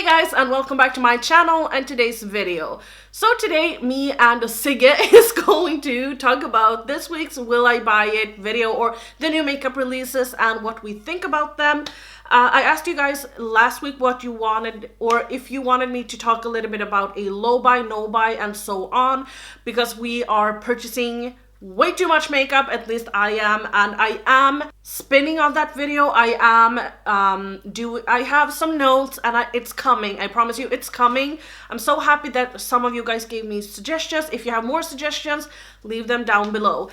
guys, and welcome back to my channel and today's video. So today me and Sigge is going to talk about this week's Will I Buy It video, or the new makeup releases and what we think about them. I asked you guys last week what you wanted, or if you wanted me to talk a little bit about a low buy, no buy, and so on, because we are purchasing way too much makeup. At least I am, and I am spinning on that video. I have some notes, and it's coming. I promise you it's coming. I'm so happy that some of you guys gave me suggestions. If you have more suggestions, leave them down below.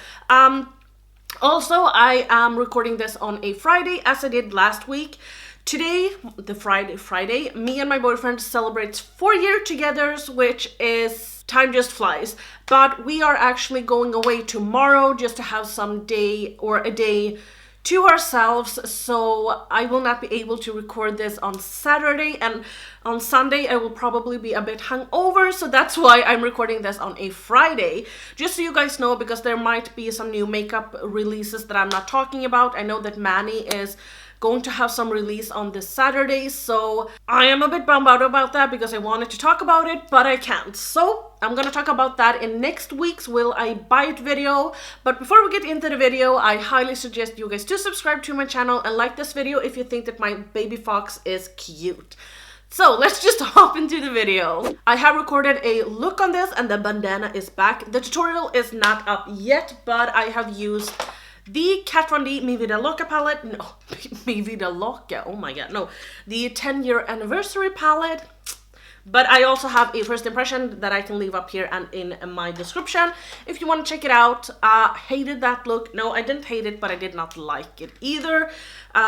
Also, I am recording this on a Friday, as I did last week. Today, the Friday, me and my boyfriend celebrates 4 years together, which is, time just flies. But we are actually going away tomorrow just to have some day or a day to ourselves. So I will not be able to record this on Saturday, and on Sunday I will probably be a bit hungover. So that's why I'm recording this on a Friday. Just so you guys know, because there might be some new makeup releases that I'm not talking about. I know that Manny is going to have some release on this Saturday, so I am a bit bummed out about that because I wanted to talk about it, but I can't. So I'm gonna talk about that in next week's Will I Buy It video. But before we get into the video, I highly suggest you guys to subscribe to my channel and like this video if you think that my baby fox is cute. So let's just hop into the video. I have recorded a look on this and the bandana is back. The tutorial is not up yet, but I have used the Kat Von D Mi Vida Loca palette. No, Mi Vida Loca, oh my god, no. The 10-year anniversary palette. But I also have a first impression that I can leave up here and in my description if you want to check it out. Hated that look. No, I didn't hate it, but I did not like it either.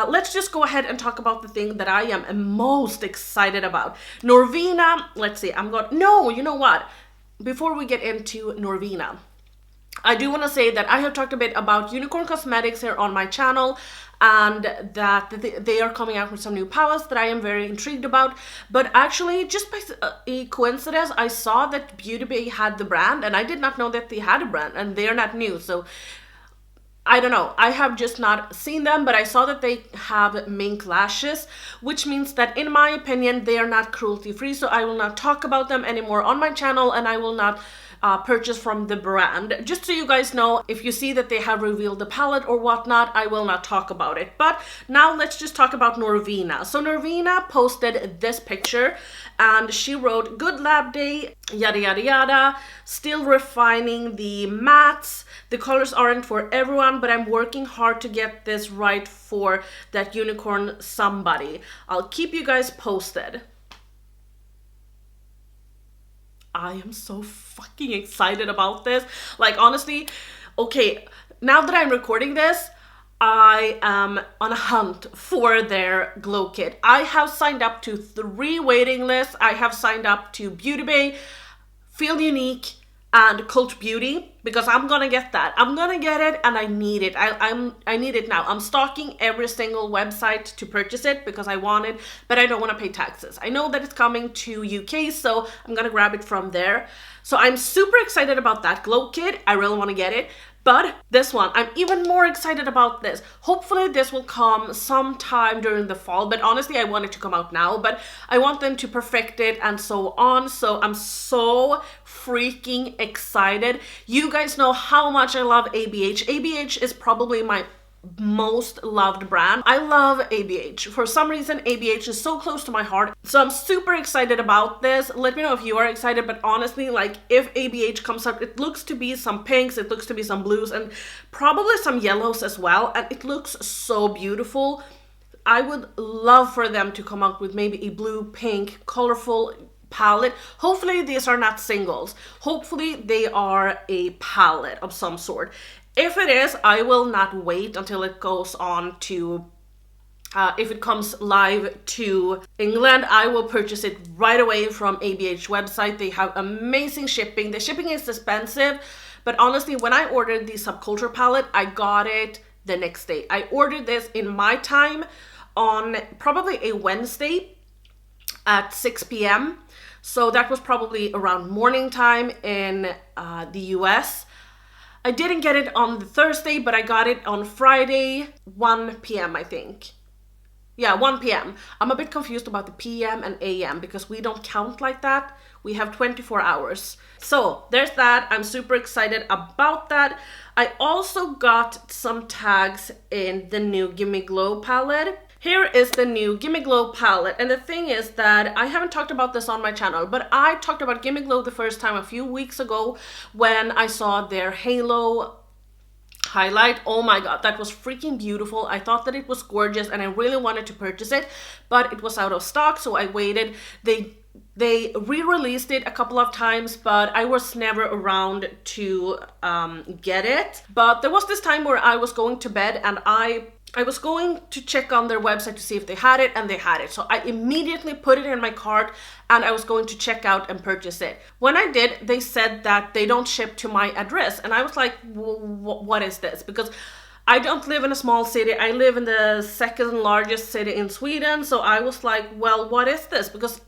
Let's just go ahead and talk about the thing that I am most excited about. Norvina, let's see, no, you know what? Before we get into Norvina, I do want to say that I have talked a bit about Unicorn Cosmetics here on my channel, and that they are coming out with some new palettes that I am very intrigued about. But actually, just by a coincidence, I saw that Beauty Bay had the brand, and I did not know that they had a brand, and they are not new. So I don't know, I have just not seen them, but I saw that they have mink lashes, which means that in my opinion they are not cruelty free, so I will not talk about them anymore on my channel, and I will not purchase from the brand. Just so you guys know, if you see that they have revealed the palette or whatnot, I will not talk about it. But now let's just talk about Norvina. So Norvina posted this picture and she wrote, "Good lab day, yada yada yada, still refining the mattes. The colors aren't for everyone, but I'm working hard to get this right for that unicorn somebody. I'll keep you guys posted." I am so fucking excited about this. Like, honestly, okay, now that I'm recording this, I am on a hunt for their glow kit. I have signed up to 3 waiting lists. I have signed up to Beauty Bay, Feel Unique, and Cult Beauty, because I'm gonna get that. I'm gonna get it, and I need it. I need it now. I'm stalking every single website to purchase it because I want it, but I don't want to pay taxes. I know that it's coming to UK, so I'm gonna grab it from there. So I'm super excited about that glow kit. I really want to get it. But this one, I'm even more excited about this. Hopefully this will come sometime during the fall, but honestly I want it to come out now, but I want them to perfect it and so on. So I'm so freaking excited. You guys know how much I love ABH. ABH is probably my most loved brand. I love ABH. For some reason, ABH is so close to my heart. So I'm super excited about this. Let me know if you are excited, but honestly, like, if ABH comes up, it looks to be some pinks, it looks to be some blues, and probably some yellows as well, and it looks so beautiful. I would love for them to come up with maybe a blue, pink, colorful palette. Hopefully these are not singles. Hopefully they are a palette of some sort. If it is, I will not wait until it goes on to, if it comes live to England, I will purchase it right away from ABH website. They have amazing shipping. The shipping is expensive, but honestly, when I ordered the Subculture palette, I got it the next day. I ordered this in my time on probably a Wednesday at 6 p.m. So that was probably around morning time in the US. I didn't get it on the Thursday, but I got it on Friday, 1 p.m. I think. Yeah, 1 p.m. I'm a bit confused about the PM and AM because we don't count like that. We have 24 hours. So there's that. I'm super excited about that. I also got some tags in the new Gimmick Glow palette. Here is the new Gimmick Glow palette, and the thing is that I haven't talked about this on my channel, but I talked about Gimmick Glow the first time a few weeks ago when I saw their Halo highlight. Oh my god, that was freaking beautiful. I thought that it was gorgeous and I really wanted to purchase it, but it was out of stock, so I waited. They re-released it a couple of times, but I was never around to get it. But there was this time where I was going to bed and I was going to check on their website to see if they had it, and they had it. So I immediately put it in my cart and I was going to check out and purchase it. When I did, they said that they don't ship to my address. And I was like, what is this? Because I don't live in a small city. I live in the second largest city in Sweden. So I was like, well, what is this? Because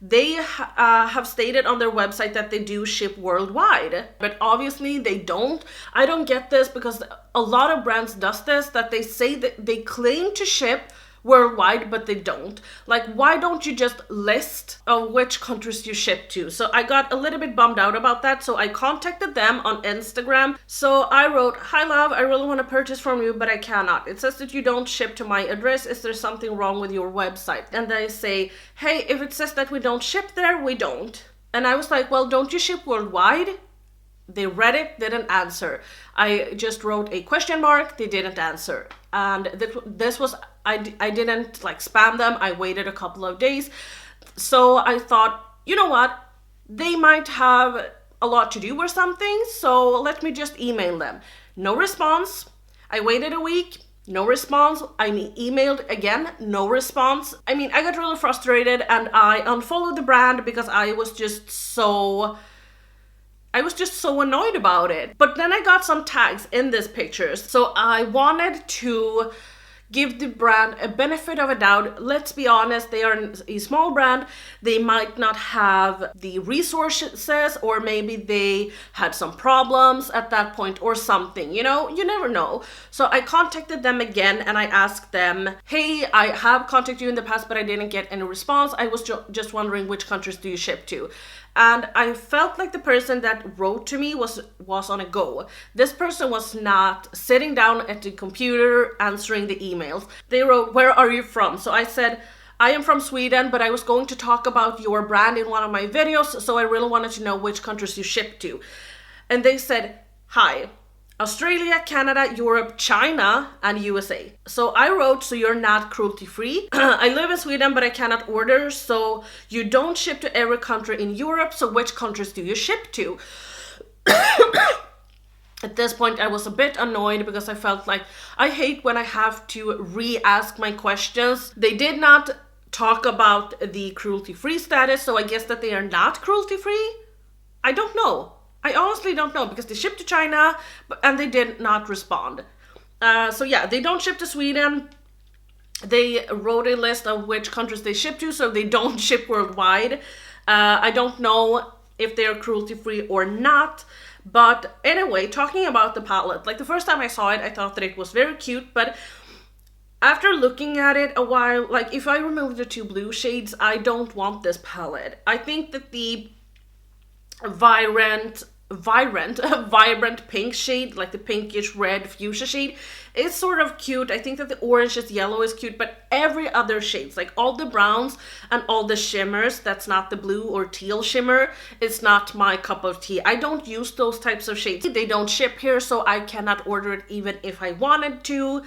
they have stated on their website that they do ship worldwide, but obviously they don't. I don't get this because a lot of brands does this, that they say that they claim to ship worldwide, but they don't. Like, why don't you just list which countries you ship to? So I got a little bit bummed out about that, so I contacted them on Instagram. So I wrote, "Hi love, I really want to purchase from you, but I cannot. It says that you don't ship to my address. Is there something wrong with your website?" And they say, "Hey, if it says that we don't ship there, we don't." And I was like, well, don't you ship worldwide? They read it, didn't answer. I just wrote a question mark, they didn't answer. And this was, I didn't like spam them, I waited a couple of days. So I thought, you know what, they might have a lot to do or something, so let me just email them. No response. I waited a week, no response. I emailed again, no response. I mean, I got really frustrated and I unfollowed the brand because I was just so annoyed about it. But then I got some tags in these pictures, so I wanted to give the brand a benefit of a doubt. Let's be honest, they are a small brand. They might not have the resources, or maybe they had some problems at that point or something, you know, you never know. So I contacted them again and I asked them, "Hey, I have contacted you in the past, but I didn't get any response. I was just wondering, which countries do you ship to?" And I felt like the person that wrote to me was on a go. This person was not sitting down at the computer answering the emails. They wrote, "Where are you from?" So I said, "I am from Sweden, but I was going to talk about your brand in one of my videos, so I really wanted to know which countries you ship to." And they said, "Hi, Australia, Canada, Europe, China, and USA." So I wrote, "So you're not cruelty free? I live in Sweden, but I cannot order, so you don't ship to every country in Europe, so which countries do you ship to?" At this point, I was a bit annoyed because I felt like I hate when I have to re-ask my questions. They did not talk about the cruelty-free status, so I guess that they are not cruelty-free? I don't know. I honestly don't know, because they shipped to China and they did not respond. So yeah, they don't ship to Sweden. They wrote a list of which countries they ship to, so they don't ship worldwide. I don't know if they're cruelty-free or not. But anyway, talking about the palette, like the first time I saw it, I thought that it was very cute, but after looking at it a while, like if I remove the two blue shades, I don't want this palette. I think that the vibrant pink shade, like the pinkish red fuchsia shade, is sort of cute. I think that the orange yellow is cute, but every other shades, like all the browns and all the shimmers, that's not the blue or teal shimmer, it's not my cup of tea. I don't use those types of shades. They don't ship here, so I cannot order it even if I wanted to.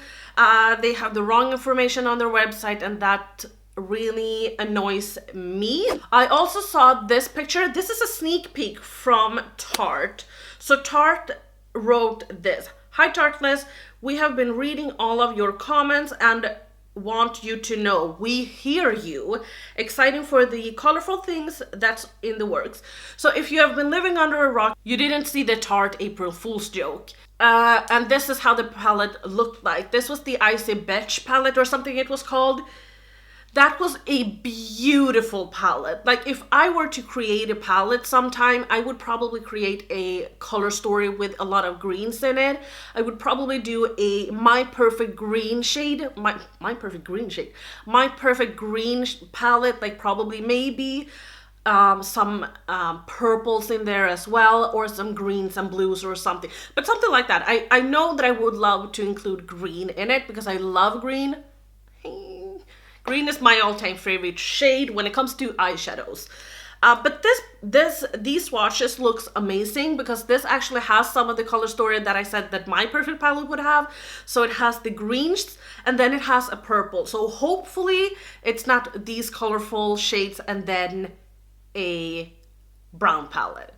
They have the wrong information on their website, and that really annoys me. I also saw this picture. This is a sneak peek from Tarte. So Tarte wrote this: "Hi Tarteless, we have been reading all of your comments and want you to know we hear you. Exciting for the colorful things that's in the works." So if you have been living under a rock, you didn't see the Tarte April Fool's joke. And this is how the palette looked like. This was the Icy Beige palette or something it was called. That was a beautiful palette. Like, if I were to create a palette sometime, I would probably create a color story with a lot of greens in it. I would probably do a my perfect green shade, my perfect green shade, my perfect green palette, like probably maybe some purples in there as well, or some greens and blues or something, but something like that. I know that I would love to include green in it because I love green. Green is my all-time favorite shade when it comes to eyeshadows. But these swatches looks amazing because this actually has some of the color story that I said that my perfect palette would have. So it has the greens and then it has a purple. So hopefully it's not these colorful shades and then a brown palette.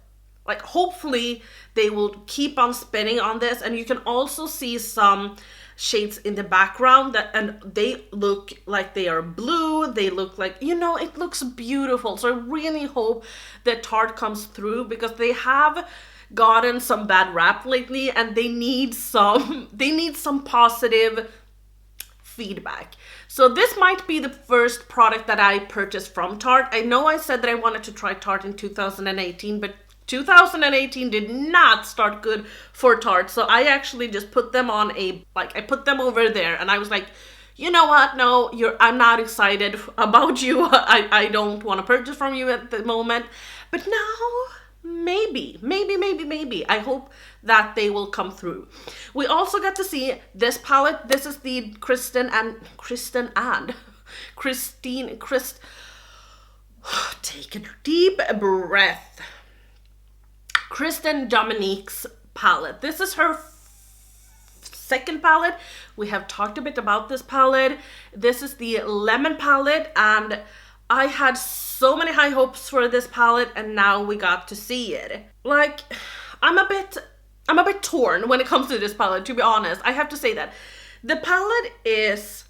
Like, hopefully they will keep on spinning on this, and you can also see some shades in the background and they look like they are blue. They look like, you know, it looks beautiful. So I really hope that Tarte comes through because they have gotten some bad rap lately and they need some positive feedback. So this might be the first product that I purchased from Tarte. I know I said that I wanted to try Tarte in 2018, but 2018 did not start good for Tarte. So I actually just put them on I put them over there and I was like, you know what? No, I'm not excited about you. I don't want to purchase from you at the moment. But now, maybe. I hope that they will come through. We also got to see this palette. This is the take a deep breath. Kristen Dominique's palette. This is her second palette. We have talked a bit about this palette. This is the lemon palette, and I had so many high hopes for this palette, and now we got to see it. Like, I'm a bit torn when it comes to this palette, to be honest. I have to say that the palette is,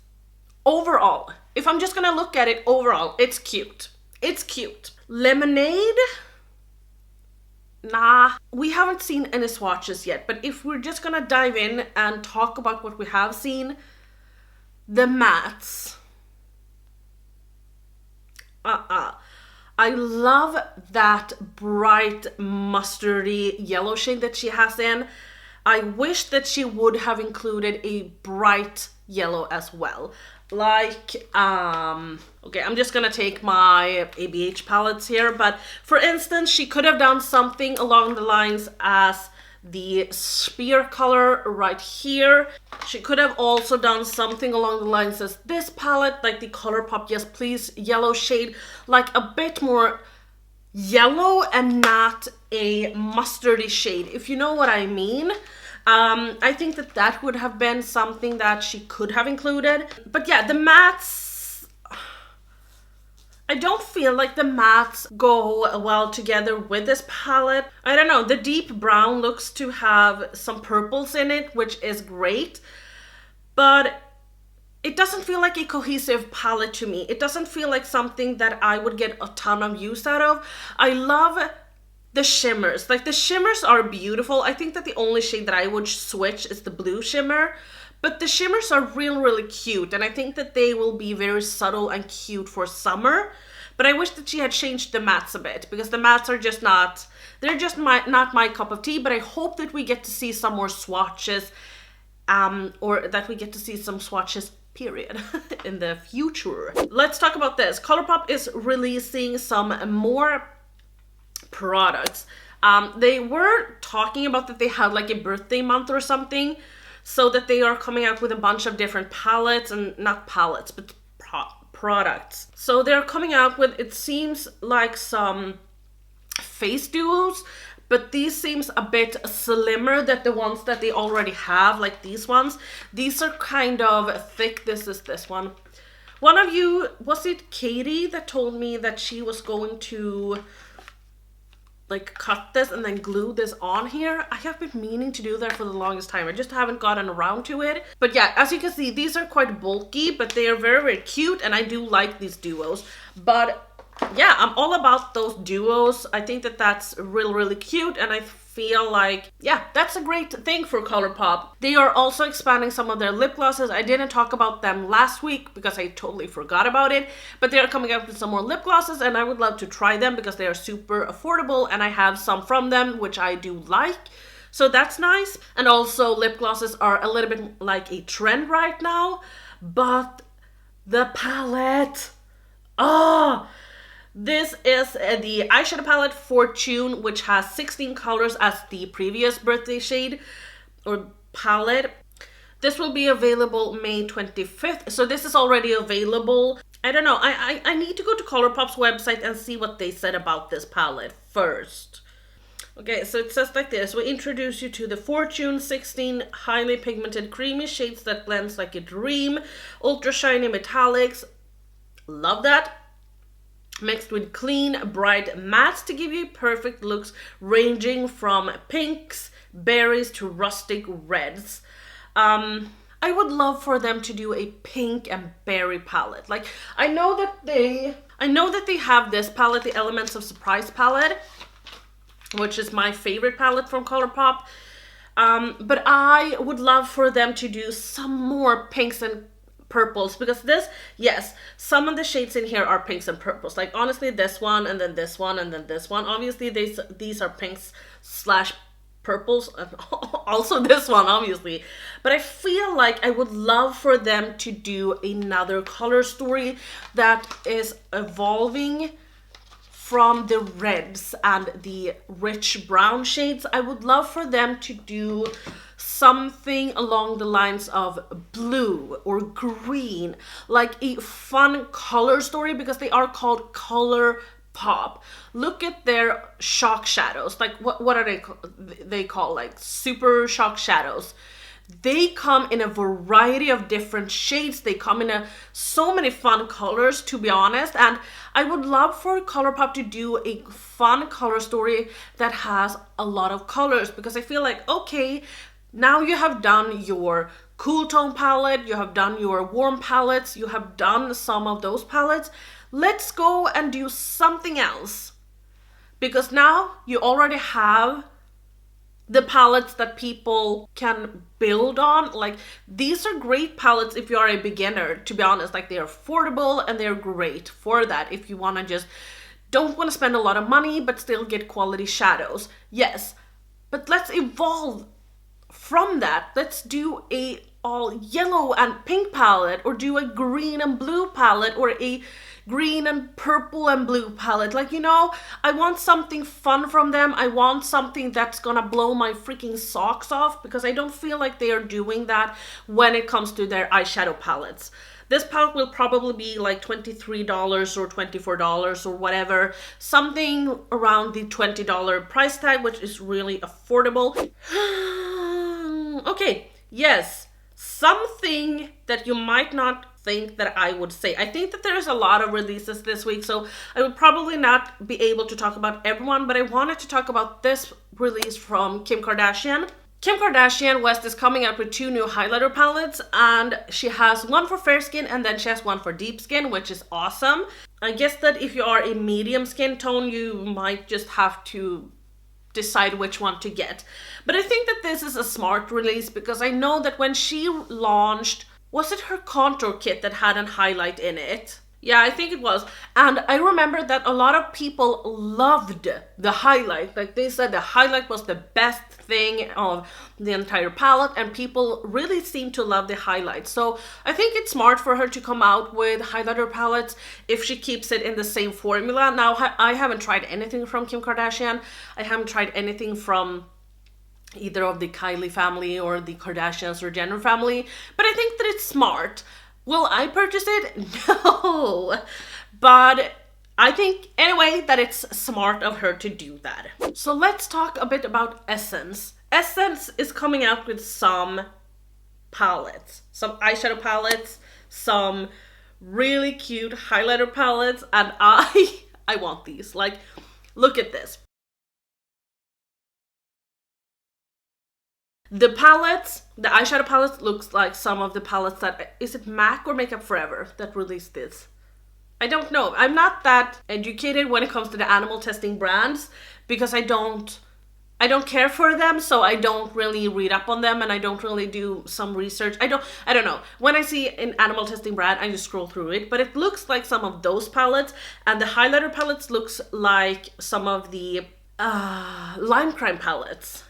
overall, if I'm just gonna look at it overall, it's cute. It's cute. Lemonade, nah, we haven't seen any swatches yet, but if we're just gonna dive in and talk about what we have seen, the mattes. I love that bright mustardy yellow shade that she has in. I wish that she would have included a bright yellow as well. Like, okay, I'm just gonna take my ABH palettes here, but for instance, she could have done something along the lines as the spear color right here. She could have also done something along the lines as this palette, like the Colourpop Yes Please yellow shade, like a bit more yellow and not a mustardy shade, if you know what I mean. I think that would have been something that she could have included. But yeah, the mattes, I don't feel like the mattes go well together with this palette. I don't know, the deep brown looks to have some purples in it, which is great. But it doesn't feel like a cohesive palette to me. It doesn't feel like something that I would get a ton of use out of. I love the shimmers. Like, the shimmers are beautiful. I think that the only shade that I would switch is the blue shimmer, but the shimmers are really cute, and I think that they will be very subtle and cute for summer. But I wish that she had changed the mattes a bit, because the mattes are just not, they're just not my cup of tea. But I hope that we get to see some more swatches, or that we get to see some swatches period in the future. Let's talk about this. Colourpop is releasing some more products. They were talking about that they had like a birthday month or something, so that they are coming out with a bunch of different palettes, and not palettes, but products. So they're coming out with, it seems like some face duos, but these seems a bit slimmer than the ones that they already have, like these ones. These are kind of thick. This is this one. One of you, was it Katie, that told me that she was going to like cut this and then glue this on here? I have been meaning to do that for the longest time. I just haven't gotten around to it. But yeah, as you can see, these are quite bulky, but they are very cute, and I do like these duos. But yeah, I'm all about those duos. I think that that's really cute, and I feel like, yeah, that's a great thing for Colourpop. They are also expanding some of their lip glosses. I didn't talk about them last week because I totally forgot about it, but they are coming out with some more lip glosses and I would love to try them because they are super affordable and I have some from them, which I do like. So that's nice. And also lip glosses are a little bit like a trend right now, but the palette, this is the eyeshadow palette Fortune, which has 16 colors as the previous birthday shade or palette. This will be available May 25th. So this is already available. I don't know. I need to go to Colourpop's website and see what they said about this palette first. Okay, so it says like this. We introduce you to the Fortune 16 highly pigmented creamy shades that blends like a dream. Ultra shiny metallics. Love that. Mixed with clean, bright mattes to give you perfect looks ranging from pinks, berries to rustic reds. I would love for them to do a pink and berry palette. Like, I know that they have this palette, the Elements of Surprise palette, which is my favorite palette from Colourpop. But I would love for them to do some more pinks and purples, because this, yes, some of the shades in here are pinks and purples. Like, honestly, this one and then this one and then this one. Obviously, these are pinks slash purples, and also this one, obviously. But I feel like I would love for them to do another color story that is evolving from the reds and the rich brown shades. I would love for them to do something along the lines of blue or green, like a fun color story, because they are called Colourpop. Look at their shock shadows. Like, what are they called? Like super shock shadows. They come in a variety of different shades. They come in so many fun colors, to be honest. And I would love for Colourpop to do a fun color story that has a lot of colors, because I feel like, okay, now you have done your cool tone palette, you have done your warm palettes, you have done some of those palettes. Let's go and do something else. Because now you already have the palettes that people can build on. Like, these are great palettes if you are a beginner, to be honest. Like, they're affordable and they're great for that if you want to just don't want to spend a lot of money but still get quality shadows. Yes, but let's evolve from that. Let's do a all yellow and pink palette, or do a green and blue palette, or a green and purple and blue palette. Like, you know, I want something fun from them. I want something that's gonna blow my freaking socks off, because I don't feel like they are doing that when it comes to their eyeshadow palettes. This palette will probably be like $23 or $24 or whatever. Something around the $20 price tag, which is really affordable. Okay, yes, something that you might not think that I would say. I think that there's a lot of releases this week, so I would probably not be able to talk about everyone, but I wanted to talk about this release from Kim Kardashian. Kim Kardashian West is coming out with 2 new highlighter palettes, and she has one for fair skin and then she has one for deep skin, which is awesome. I guess that if you are a medium skin tone, you might just have to decide which one to get. But I think that this is a smart release, because I know that when she launched, was it her contour kit that had an highlight in it? Yeah, I think it was. And I remember that a lot of people loved the highlight. Like, they said the highlight was the best thing of the entire palette, and people really seem to love the highlight. So I think it's smart for her to come out with highlighter palettes if she keeps it in the same formula. Now, I haven't tried anything from Kim Kardashian. I haven't tried anything from either of the Kylie family or the Kardashians or Jenner family, but I think that it's smart. Will I purchase it? No. But I think, anyway, that it's smart of her to do that. So let's talk a bit about Essence. Essence is coming out with some palettes. Some eyeshadow palettes, some really cute highlighter palettes, and I want these. Like, look at this. The palettes, the eyeshadow palettes, looks like some of the palettes that, is it MAC or Makeup Forever that released this? I don't know. I'm not that educated when it comes to the animal testing brands, because I don't I don't care for them, so I don't really read up on them, and I don't really do some research. I don't know. When I see an animal testing brand, I just scroll through it, but it looks like some of those palettes, and the highlighter palettes looks like some of the Lime Crime palettes.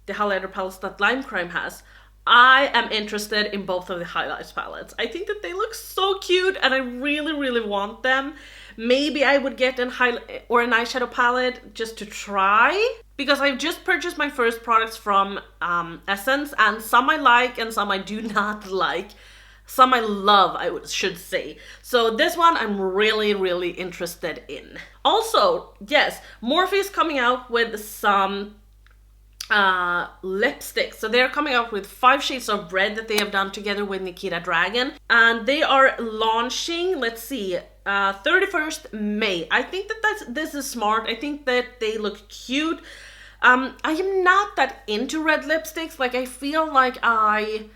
The highlighter palettes that Lime Crime has. I am interested in both of the highlights palettes. I think that they look so cute, and I really, really want them. Maybe I would get an eyeshadow palette just to try, because I've just purchased my first products from Essence, and some I like and some I do not like. Some I love, should say. So this one I'm really, really interested in. Also, yes, Morphe is coming out with some lipstick. So they're coming out with 5 shades of red that they have done together with Nikita Dragon, and they are launching, let's see, 31st May. I think that this is smart. I think that they look cute. I am not that into red lipsticks. Like, I feel like I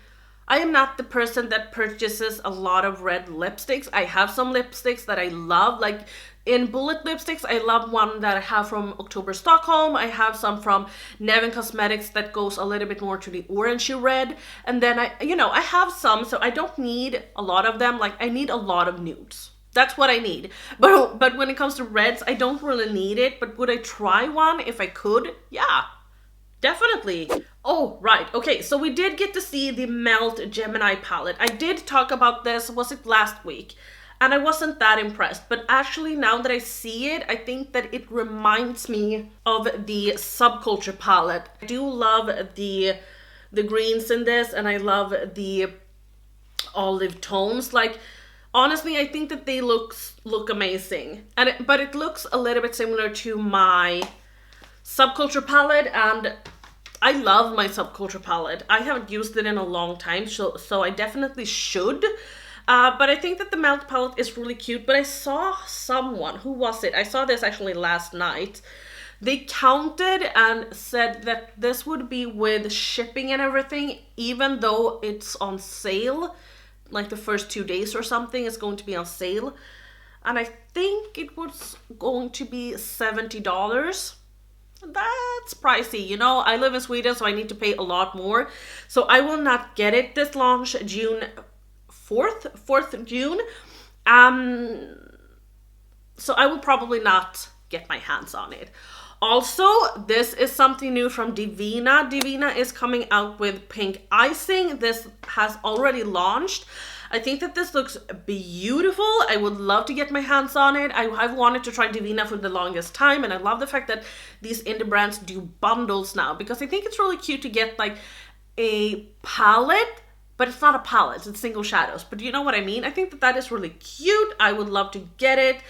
am not the person that purchases a lot of red lipsticks. I have some lipsticks that I love, like in bullet lipsticks, I love one that I have from October Stockholm. I have some from Nevin Cosmetics that goes a little bit more to the orangey red. And then I have some, so I don't need a lot of them. Like, I need a lot of nudes. That's what I need. But when it comes to reds, I don't really need it. But would I try one if I could? Yeah, definitely. Oh, right. Okay, so we did get to see the Melt Gemini palette. I did talk about this, was it last week? And I wasn't that impressed, but actually now that I see it, I think that it reminds me of the Subculture palette. I do love the greens in this, and I love the olive tones. Like, honestly, I think that they look amazing. But it looks a little bit similar to my Subculture palette, and I love my Subculture palette. I haven't used it in a long time, so I definitely should. But I think that the Melt palette is really cute. But I saw someone, who was it? I saw this actually last night. They counted and said that this would be with shipping and everything, even though it's on sale. Like the first 2 days or something is going to be on sale. And I think it was going to be $70. That's pricey, you know. I live in Sweden, so I need to pay a lot more. So I will not get it. This launch June 4th June. So I will probably not get my hands on it. Also, this is something new from Davina. Davina is coming out with pink icing. This has already launched. I think that this looks beautiful. I would love to get my hands on it. I've wanted to try Davina for the longest time, and I love the fact that these indie brands do bundles now, because I think it's really cute to get like a palette, but it's not a palette, it's single shadows. But you know what I mean? I think that is really cute. I would love to get it.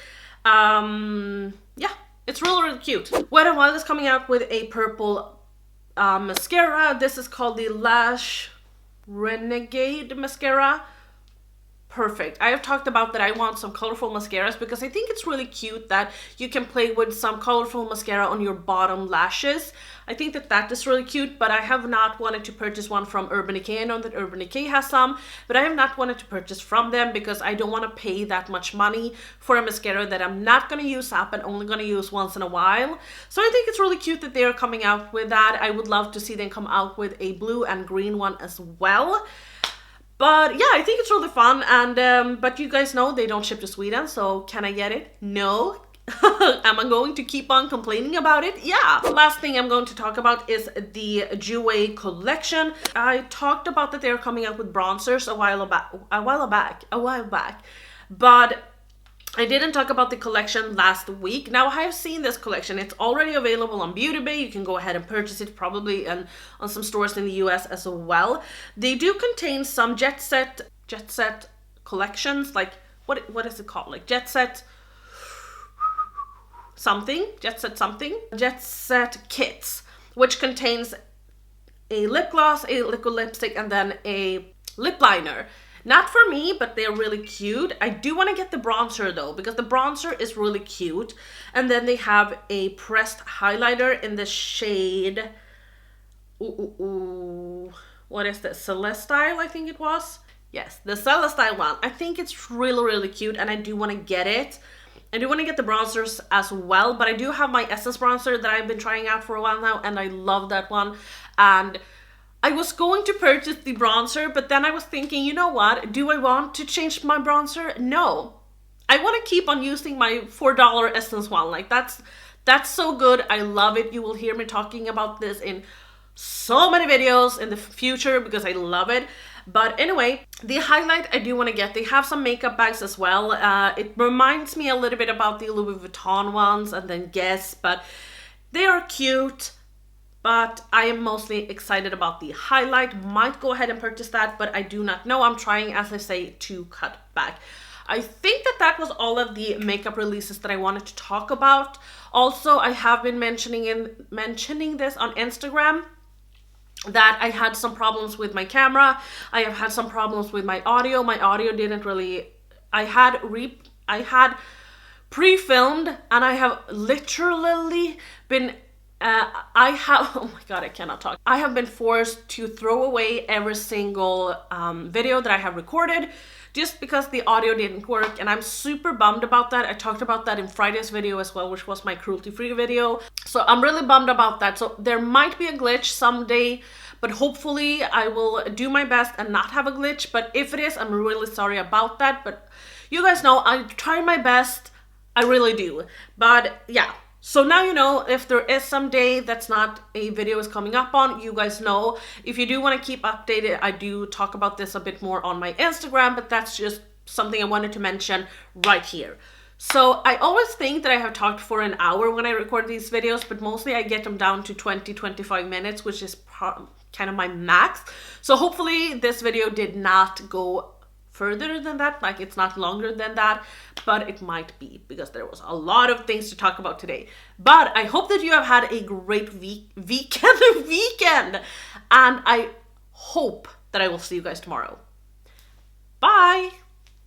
Yeah, it's really, really cute. Wet n Wild is coming out with a purple mascara. This is called the Lash Renegade mascara. Perfect. I have talked about that I want some colorful mascaras, because I think it's really cute that you can play with some colorful mascara on your bottom lashes. I think that is really cute, but I have not wanted to purchase one from Urban Decay. I know that Urban Decay has some, but I have not wanted to purchase from them because I don't want to pay that much money for a mascara that I'm not going to use up and only going to use once in a while. So I think it's really cute that they're coming out with that. I would love to see them come out with a blue and green one as well. But yeah, I think it's really fun, and but you guys know they don't ship to Sweden, so can I get it? No. Am I going to keep on complaining about it? Yeah. The last thing I'm going to talk about is the Jouer collection. I talked about that they're coming out with bronzers a while back, but I didn't talk about the collection last week. Now I have seen this collection. It's already available on Beauty Bay. You can go ahead and purchase it, probably on some stores in the US as well. They do contain some jet set collections, like what is it called? Like jet set kits, which contains a lip gloss, a liquid lipstick, and then a lip liner. Not for me, but they're really cute. I do want to get the bronzer though, because the bronzer is really cute. And then they have a pressed highlighter in the shade, what is this? Celestile, I think it was. Yes, the Celestile one. I think it's really, really cute, and I do want to get it. I do want to get the bronzers as well, but I do have my Essence bronzer that I've been trying out for a while now, and I love that one. And I was going to purchase the bronzer, but then I was thinking, you know what? Do I want to change my bronzer? No. I want to keep on using my $4 Essence one. Like, that's so good. I love it. You will hear me talking about this in so many videos in the future because I love it. But anyway, the highlight I do want to get, they have some makeup bags as well. It reminds me a little bit about the Louis Vuitton ones and then Guess, but they are cute. But I am mostly excited about the highlight. Might go ahead and purchase that, but I do not know. I'm trying, as I say, to cut back. I think that was all of the makeup releases that I wanted to talk about. Also, I have been mentioning this on Instagram, that I had some problems with my camera. I have had some problems with my audio. My audio didn't really, I had pre-filmed, and I have literally been oh my god, I cannot talk. I have been forced to throw away every single video that I have recorded just because the audio didn't work, and I'm super bummed about that. I talked about that in Friday's video as well, which was my cruelty-free video. So I'm really bummed about that. So there might be a glitch someday, but hopefully I will do my best and not have a glitch. But if it is, I'm really sorry about that. But you guys know I try my best. I really do. But yeah. So now you know, if there is some day that's not a video is coming up on, you guys know. If you do want to keep updated, I do talk about this a bit more on my Instagram, but that's just something I wanted to mention right here. So I always think that I have talked for an hour when I record these videos, but mostly I get them down to 20-25 minutes, which is kind of my max. So hopefully this video did not go further than that, like it's not longer than that, but it might be because there was a lot of things to talk about today. But I hope that you have had a great weekend, and I hope that I will see you guys tomorrow. Bye.